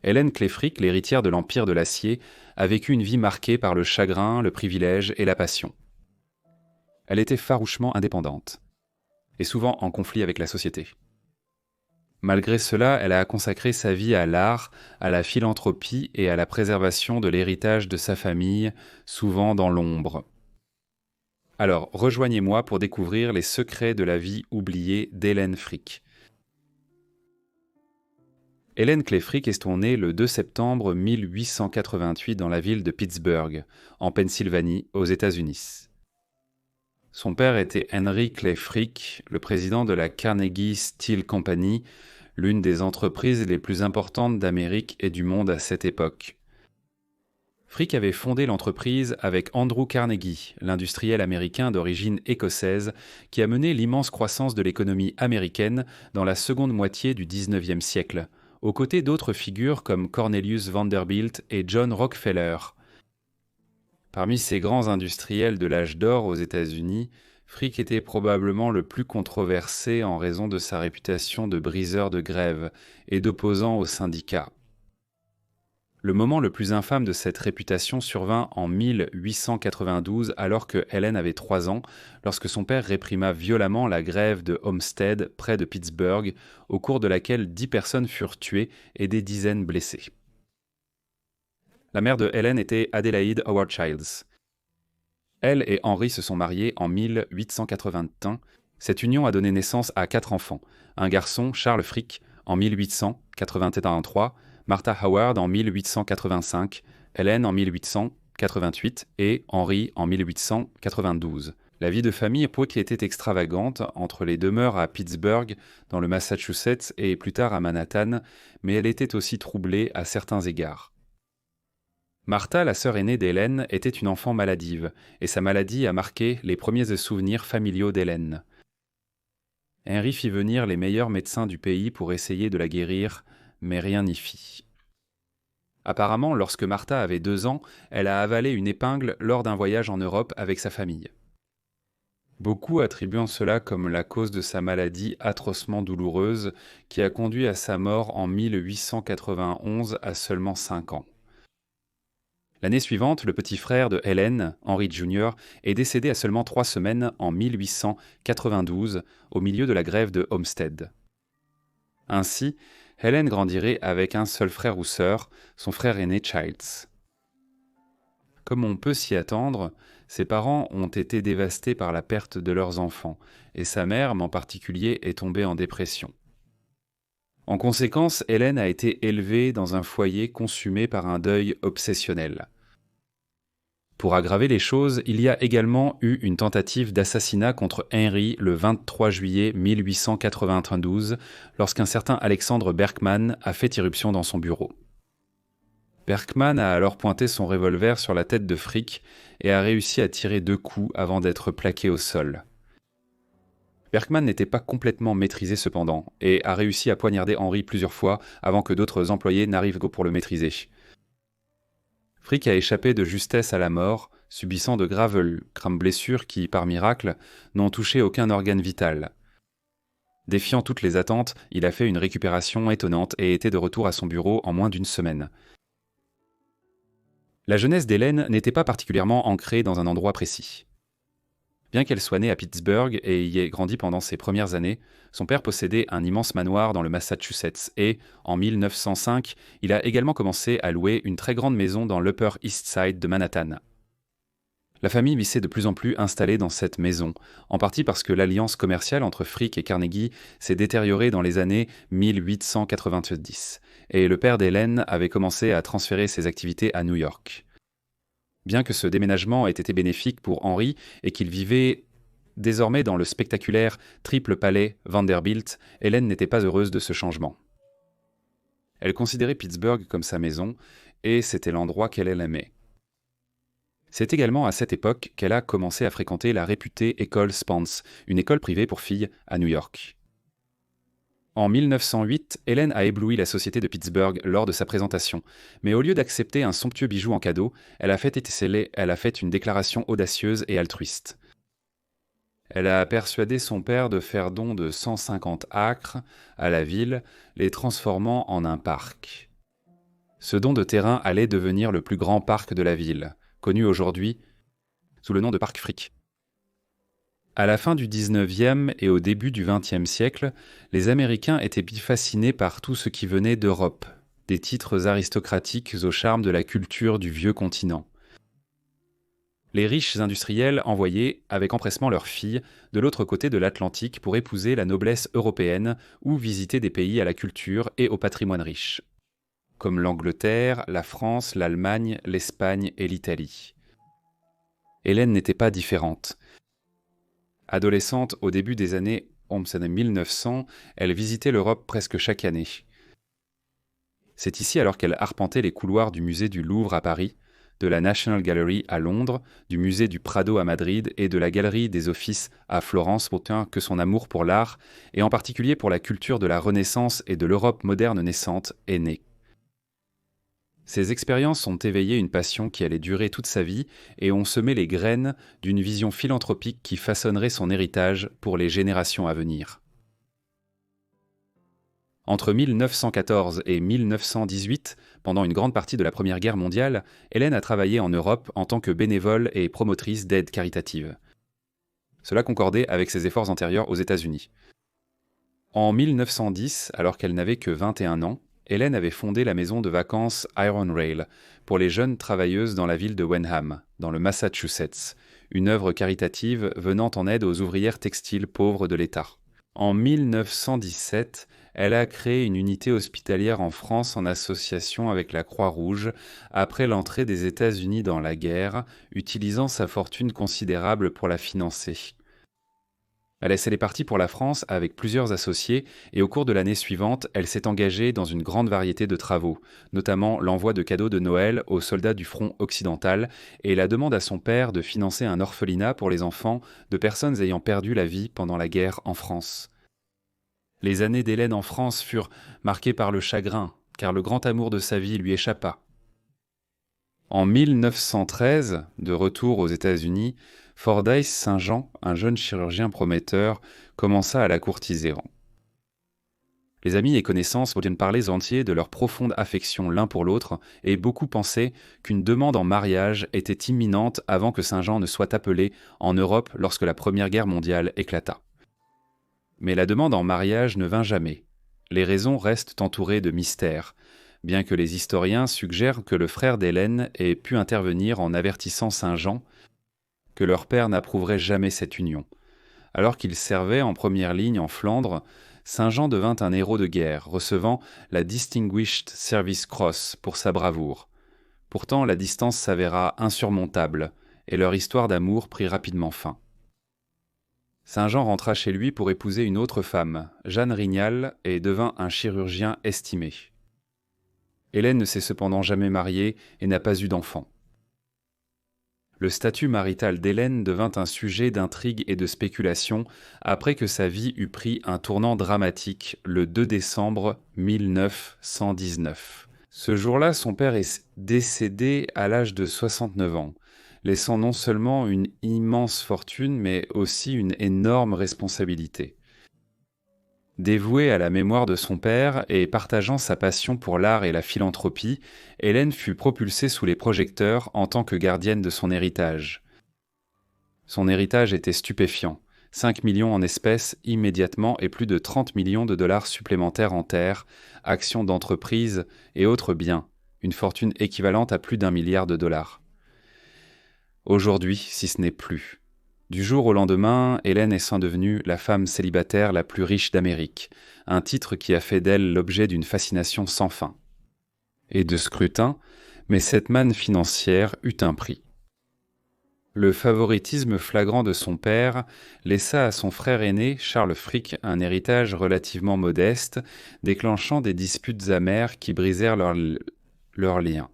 Hélène Clay Frick, l'héritière de l'Empire de l'Acier, a vécu une vie marquée par le chagrin, le privilège et la passion. Elle était farouchement indépendante, et souvent en conflit avec la société. Malgré cela, elle a consacré sa vie à l'art, à la philanthropie et à la préservation de l'héritage de sa famille, souvent dans l'ombre. Alors, rejoignez-moi pour découvrir les secrets de la vie oubliée d'Hélène Frick. Hélène Clay Frick est née le 2 septembre 1888 dans la ville de Pittsburgh, en Pennsylvanie, aux États-Unis. Son père était Henry Clay Frick, le président de la Carnegie Steel Company, l'une des entreprises les plus importantes d'Amérique et du monde à cette époque. Frick avait fondé l'entreprise avec Andrew Carnegie, l'industriel américain d'origine écossaise, qui a mené l'immense croissance de l'économie américaine dans la seconde moitié du XIXe siècle, aux côtés d'autres figures comme Cornelius Vanderbilt et John Rockefeller. Parmi ces grands industriels de l'âge d'or aux États-Unis, Frick était probablement le plus controversé en raison de sa réputation de briseur de grève et d'opposant aux syndicats. Le moment le plus infâme de cette réputation survint en 1892 alors que Hélène avait 3 ans, lorsque son père réprima violemment la grève de Homestead près de Pittsburgh, au cours de laquelle 10 personnes furent tuées et des dizaines blessées. La mère de Hélène était Adelaide Howard Childs. Elle et Henry se sont mariés en 1881. Cette union a donné naissance à 4 enfants. Un garçon, Charles Frick, en 1883, Martha Howard en 1885, Hélène en 1888 et Henry en 1892. La vie de famille qui était extravagante entre les demeures à Pittsburgh, dans le Massachusetts et plus tard à Manhattan, mais elle était aussi troublée à certains égards. Martha, la sœur aînée d'Hélène, était une enfant maladive, et sa maladie a marqué les premiers souvenirs familiaux d'Hélène. Henry fit venir les meilleurs médecins du pays pour essayer de la guérir, mais rien n'y fit. Apparemment, lorsque Martha avait 2 ans, elle a avalé une épingle lors d'un voyage en Europe avec sa famille. Beaucoup attribuant cela comme la cause de sa maladie atrocement douloureuse qui a conduit à sa mort en 1891 à seulement 5 ans. L'année suivante, le petit frère de Hélène, Henry Jr., est décédé à seulement 3 semaines en 1892, au milieu de la grève de Homestead. Ainsi, Hélène grandirait avec un seul frère ou sœur, son frère aîné Childs. Comme on peut s'y attendre, ses parents ont été dévastés par la perte de leurs enfants, et sa mère, en particulier, est tombée en dépression. En conséquence, Hélène a été élevée dans un foyer consumé par un deuil obsessionnel. Pour aggraver les choses, il y a également eu une tentative d'assassinat contre Henry le 23 juillet 1892, lorsqu'un certain Alexandre Berkman a fait irruption dans son bureau. Berkman a alors pointé son revolver sur la tête de Frick et a réussi à tirer 2 coups avant d'être plaqué au sol. Berkman n'était pas complètement maîtrisé cependant, et a réussi à poignarder Henry plusieurs fois avant que d'autres employés n'arrivent pour le maîtriser. Frick a échappé de justesse à la mort, subissant de graves blessures qui, par miracle, n'ont touché aucun organe vital. Défiant toutes les attentes, il a fait une récupération étonnante et était de retour à son bureau en moins d'1 semaine. La jeunesse d'Hélène n'était pas particulièrement ancrée dans un endroit précis. Bien qu'elle soit née à Pittsburgh et y ait grandi pendant ses premières années, son père possédait un immense manoir dans le Massachusetts et, en 1905, il a également commencé à louer une très grande maison dans l'Upper East Side de Manhattan. La famille s'est de plus en plus installée dans cette maison, en partie parce que l'alliance commerciale entre Frick et Carnegie s'est détériorée dans les années 1890, et le père d'Hélène avait commencé à transférer ses activités à New York. Bien que ce déménagement ait été bénéfique pour Henry et qu'il vivait désormais dans le spectaculaire Triple Palais Vanderbilt, Hélène n'était pas heureuse de ce changement. Elle considérait Pittsburgh comme sa maison, et c'était l'endroit qu'elle aimait. C'est également à cette époque qu'elle a commencé à fréquenter la réputée école Spence, une école privée pour filles à New York. En 1908, Hélène a ébloui la société de Pittsburgh lors de sa présentation, mais au lieu d'accepter un somptueux bijou en cadeau, elle a fait une déclaration audacieuse et altruiste. Elle a persuadé son père de faire don de 150 acres à la ville, les transformant en un parc. Ce don de terrain allait devenir le plus grand parc de la ville, connu aujourd'hui sous le nom de Parc Frick. À la fin du 19e et au début du 20e siècle, les Américains étaient fascinés par tout ce qui venait d'Europe, des titres aristocratiques au charme de la culture du vieux continent. Les riches industriels envoyaient, avec empressement leurs filles, de l'autre côté de l'Atlantique pour épouser la noblesse européenne ou visiter des pays à la culture et au patrimoine riche, comme l'Angleterre, la France, l'Allemagne, l'Espagne et l'Italie. Hélène n'était pas différente. Adolescente au début des années 1900, elle visitait l'Europe presque chaque année. C'est ici alors qu'elle arpentait les couloirs du musée du Louvre à Paris, de la National Gallery à Londres, du musée du Prado à Madrid et de la Galerie des Offices à Florence, autant que son amour pour l'art, et en particulier pour la culture de la Renaissance et de l'Europe moderne naissante, est né. Ces expériences ont éveillé une passion qui allait durer toute sa vie et ont semé les graines d'une vision philanthropique qui façonnerait son héritage pour les générations à venir. Entre 1914 et 1918, pendant une grande partie de la Première Guerre mondiale, Hélène a travaillé en Europe en tant que bénévole et promotrice d'aide caritative. Cela concordait avec ses efforts antérieurs aux États-Unis. En 1910, alors qu'elle n'avait que 21 ans, Hélène avait fondé la maison de vacances Iron Rail pour les jeunes travailleuses dans la ville de Wenham, dans le Massachusetts, une œuvre caritative venant en aide aux ouvrières textiles pauvres de l'État. En 1917, elle a créé une unité hospitalière en France en association avec la Croix-Rouge après l'entrée des États-Unis dans la guerre, utilisant sa fortune considérable pour la financer. Elle a laissé les parties pour la France avec plusieurs associés et au cours de l'année suivante, elle s'est engagée dans une grande variété de travaux, notamment l'envoi de cadeaux de Noël aux soldats du front occidental et la demande à son père de financer un orphelinat pour les enfants de personnes ayant perdu la vie pendant la guerre en France. Les années d'Hélène en France furent marquées par le chagrin, car le grand amour de sa vie lui échappa. En 1913, de retour aux États-Unis, Fordyce Saint-Jean, un jeune chirurgien prometteur, commença à la courtiser. Les amis et connaissances podiennent parler entiers de leur profonde affection l'un pour l'autre, et beaucoup pensaient qu'une demande en mariage était imminente avant que Saint-Jean ne soit appelé en Europe lorsque la Première Guerre mondiale éclata. Mais la demande en mariage ne vint jamais. Les raisons restent entourées de mystères, bien que les historiens suggèrent que le frère d'Hélène ait pu intervenir en avertissant Saint-Jean que leur père n'approuverait jamais cette union. Alors qu'il servait en première ligne en Flandre, Saint-Jean devint un héros de guerre, recevant la Distinguished Service Cross pour sa bravoure. Pourtant, la distance s'avéra insurmontable, et leur histoire d'amour prit rapidement fin. Saint-Jean rentra chez lui pour épouser une autre femme, Jeanne Rignal, et devint un chirurgien estimé. Hélène ne s'est cependant jamais mariée et n'a pas eu d'enfant. Le statut marital d'Hélène devint un sujet d'intrigue et de spéculation après que sa vie eut pris un tournant dramatique le 2 décembre 1919. Ce jour-là, son père est décédé à l'âge de 69 ans, laissant non seulement une immense fortune, mais aussi une énorme responsabilité. Dévouée à la mémoire de son père et partageant sa passion pour l'art et la philanthropie, Hélène fut propulsée sous les projecteurs en tant que gardienne de son héritage. Son héritage était stupéfiant, 5 millions en espèces immédiatement et plus de 30 millions de dollars supplémentaires en terres, actions d'entreprise et autres biens, une fortune équivalente à plus d'1 milliard de dollars. Aujourd'hui, si ce n'est plus. Du jour au lendemain, Hélène est devenue la femme célibataire la plus riche d'Amérique, un titre qui a fait d'elle l'objet d'une fascination sans fin. Et de scrutin, mais cette manne financière eut un prix. Le favoritisme flagrant de son père laissa à son frère aîné, Charles Frick, un héritage relativement modeste, déclenchant des disputes amères qui brisèrent leurs liens.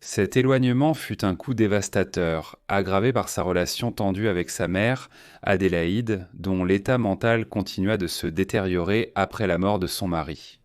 Cet éloignement fut un coup dévastateur, aggravé par sa relation tendue avec sa mère, Adélaïde, dont l'état mental continua de se détériorer après la mort de son mari.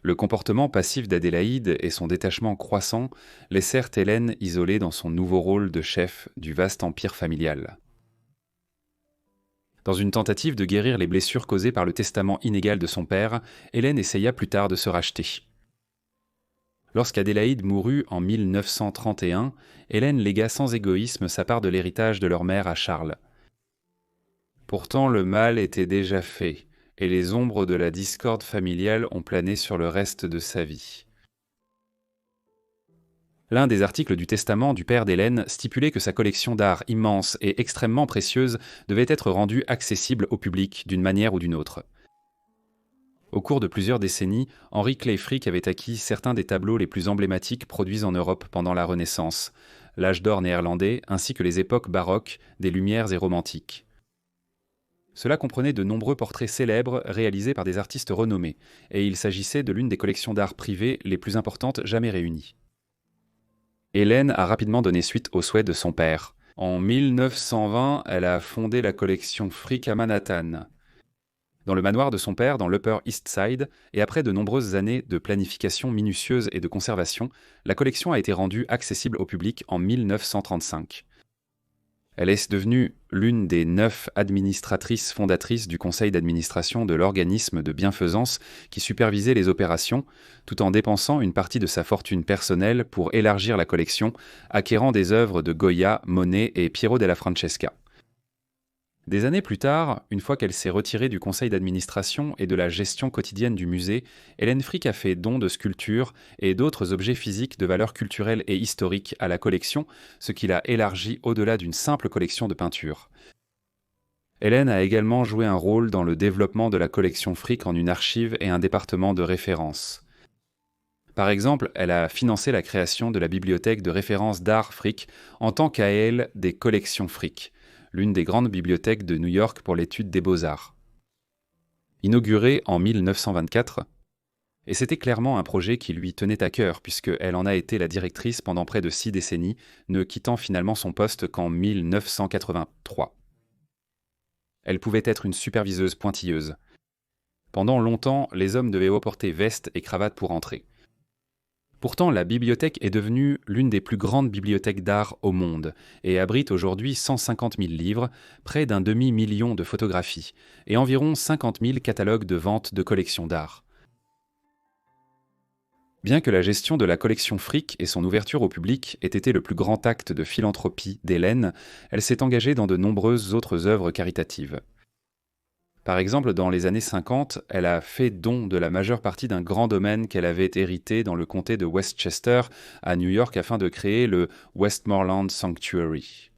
Le comportement passif d'Adélaïde et son détachement croissant laissèrent Hélène isolée dans son nouveau rôle de chef du vaste empire familial. Dans une tentative de guérir les blessures causées par le testament inégal de son père, Hélène essaya plus tard de se racheter. Lorsqu'Adélaïde mourut en 1931, Hélène légua sans égoïsme sa part de l'héritage de leur mère à Charles. Pourtant, le mal était déjà fait, et les ombres de la discorde familiale ont plané sur le reste de sa vie. L'un des articles du testament du père d'Hélène stipulait que sa collection d'art immense et extrêmement précieuse devait être rendue accessible au public d'une manière ou d'une autre. Au cours de plusieurs décennies, Henry Clay Frick avait acquis certains des tableaux les plus emblématiques produits en Europe pendant la Renaissance, l'âge d'or néerlandais ainsi que les époques baroques, des Lumières et romantiques. Cela comprenait de nombreux portraits célèbres réalisés par des artistes renommés, et il s'agissait de l'une des collections d'art privées les plus importantes jamais réunies. Hélène a rapidement donné suite aux souhaits de son père. En 1920, elle a fondé la collection Frick à Manhattan, dans le manoir de son père dans l'Upper East Side, et après de nombreuses années de planification minutieuse et de conservation, la collection a été rendue accessible au public en 1935. Elle est devenue l'une des 9 administratrices fondatrices du conseil d'administration de l'organisme de bienfaisance qui supervisait les opérations, tout en dépensant une partie de sa fortune personnelle pour élargir la collection, acquérant des œuvres de Goya, Monet et Piero della Francesca. Des années plus tard, une fois qu'elle s'est retirée du conseil d'administration et de la gestion quotidienne du musée, Hélène Frick a fait don de sculptures et d'autres objets physiques de valeur culturelle et historique à la collection, ce qui l'a élargi au-delà d'une simple collection de peintures. Hélène a également joué un rôle dans le développement de la collection Frick en une archive et un département de référence. Par exemple, elle a financé la création de la bibliothèque de référence d'art Frick en tant qu'à elle des collections Frick, l'une des grandes bibliothèques de New York pour l'étude des beaux-arts. Inaugurée en 1924, et c'était clairement un projet qui lui tenait à cœur puisqu'elle en a été la directrice pendant près de 6 décennies, ne quittant finalement son poste qu'en 1983. Elle pouvait être une superviseuse pointilleuse. Pendant longtemps, les hommes devaient porter veste et cravate pour entrer. Pourtant, la bibliothèque est devenue l'une des plus grandes bibliothèques d'art au monde et abrite aujourd'hui 150 000 livres, près d'un demi-million de photographies et environ 50 000 catalogues de vente de collections d'art. Bien que la gestion de la collection Frick et son ouverture au public ait été le plus grand acte de philanthropie d'Hélène, elle s'est engagée dans de nombreuses autres œuvres caritatives. Par exemple, dans les années 50, elle a fait don de la majeure partie d'un grand domaine qu'elle avait hérité dans le comté de Westchester, à New York, afin de créer le Westmoreland Sanctuary.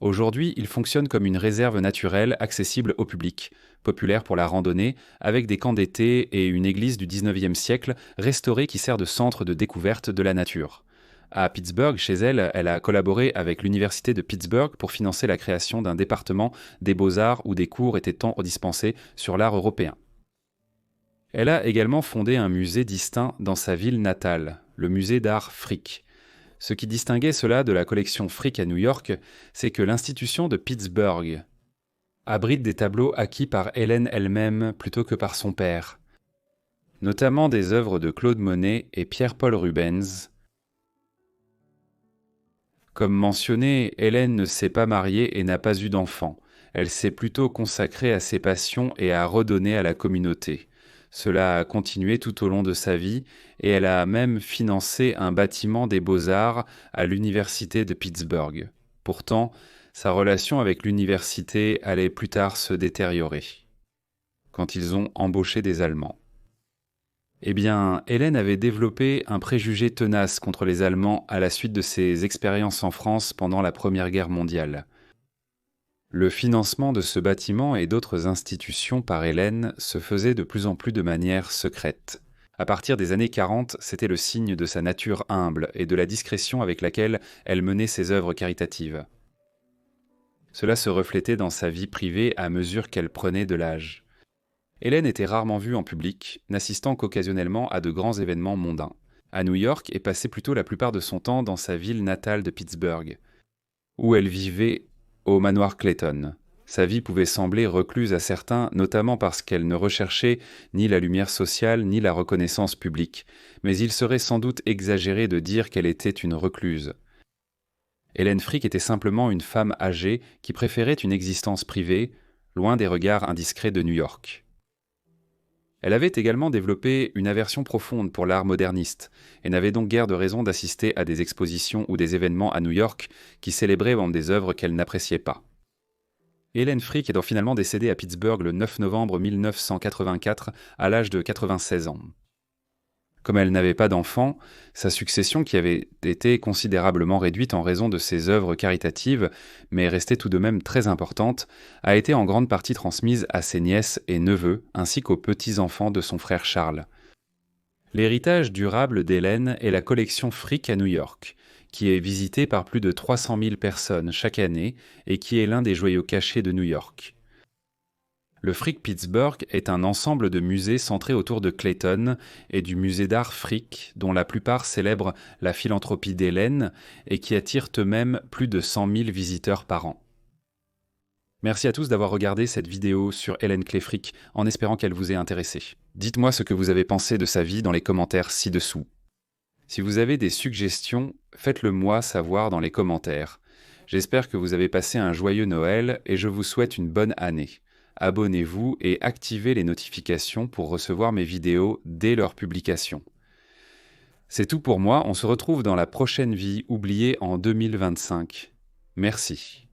Aujourd'hui, il fonctionne comme une réserve naturelle accessible au public, populaire pour la randonnée, avec des camps d'été et une église du 19e siècle restaurée qui sert de centre de découverte de la nature. À Pittsburgh, chez elle, elle a collaboré avec l'Université de Pittsburgh pour financer la création d'un département des beaux-arts où des cours étaient dispensés sur l'art européen. Elle a également fondé un musée distinct dans sa ville natale, le musée d'art Frick. Ce qui distinguait cela de la collection Frick à New York, c'est que l'institution de Pittsburgh abrite des tableaux acquis par Hélène elle-même plutôt que par son père, notamment des œuvres de Claude Monet et Pierre-Paul Rubens. Comme mentionné, Hélène ne s'est pas mariée et n'a pas eu d'enfant. Elle s'est plutôt consacrée à ses passions et a redonné à la communauté. Cela a continué tout au long de sa vie et elle a même financé un bâtiment des beaux-arts à l'université de Pittsburgh. Pourtant, sa relation avec l'université allait plus tard se détériorer, quand ils ont embauché des Allemands. Eh bien, Hélène avait développé un préjugé tenace contre les Allemands à la suite de ses expériences en France pendant la Première Guerre mondiale. Le financement de ce bâtiment et d'autres institutions par Hélène se faisait de plus en plus de manière secrète. À partir des années 40, c'était le signe de sa nature humble et de la discrétion avec laquelle elle menait ses œuvres caritatives. Cela se reflétait dans sa vie privée à mesure qu'elle prenait de l'âge. Hélène était rarement vue en public, n'assistant qu'occasionnellement à de grands événements mondains. À New York et passait plutôt la plupart de son temps dans sa ville natale de Pittsburgh, où elle vivait au manoir Clayton. Sa vie pouvait sembler recluse à certains, notamment parce qu'elle ne recherchait ni la lumière sociale ni la reconnaissance publique, mais il serait sans doute exagéré de dire qu'elle était une recluse. Hélène Frick était simplement une femme âgée qui préférait une existence privée, loin des regards indiscrets de New York. Elle avait également développé une aversion profonde pour l'art moderniste, et n'avait donc guère de raison d'assister à des expositions ou des événements à New York qui célébraient des œuvres qu'elle n'appréciait pas. Hélène Frick étant finalement décédée à Pittsburgh le 9 novembre 1984 à l'âge de 96 ans. Comme elle n'avait pas d'enfants, sa succession, qui avait été considérablement réduite en raison de ses œuvres caritatives, mais restait tout de même très importante, a été en grande partie transmise à ses nièces et neveux, ainsi qu'aux petits-enfants de son frère Charles. L'héritage durable d'Hélène est la collection Frick à New York, qui est visitée par plus de 300 000 personnes chaque année et qui est l'un des joyaux cachés de New York. Le Frick Pittsburgh est un ensemble de musées centrés autour de Clayton et du musée d'art Frick, dont la plupart célèbrent la philanthropie d'Hélène et qui attirent eux-mêmes plus de 100 000 visiteurs par an. Merci à tous d'avoir regardé cette vidéo sur Hélène Clay Frick en espérant qu'elle vous ait intéressé. Dites-moi ce que vous avez pensé de sa vie dans les commentaires ci-dessous. Si vous avez des suggestions, faites-le moi savoir dans les commentaires. J'espère que vous avez passé un joyeux Noël et je vous souhaite une bonne année. Abonnez-vous et activez les notifications pour recevoir mes vidéos dès leur publication. C'est tout pour moi, on se retrouve dans la prochaine vie oubliée en 2025. Merci.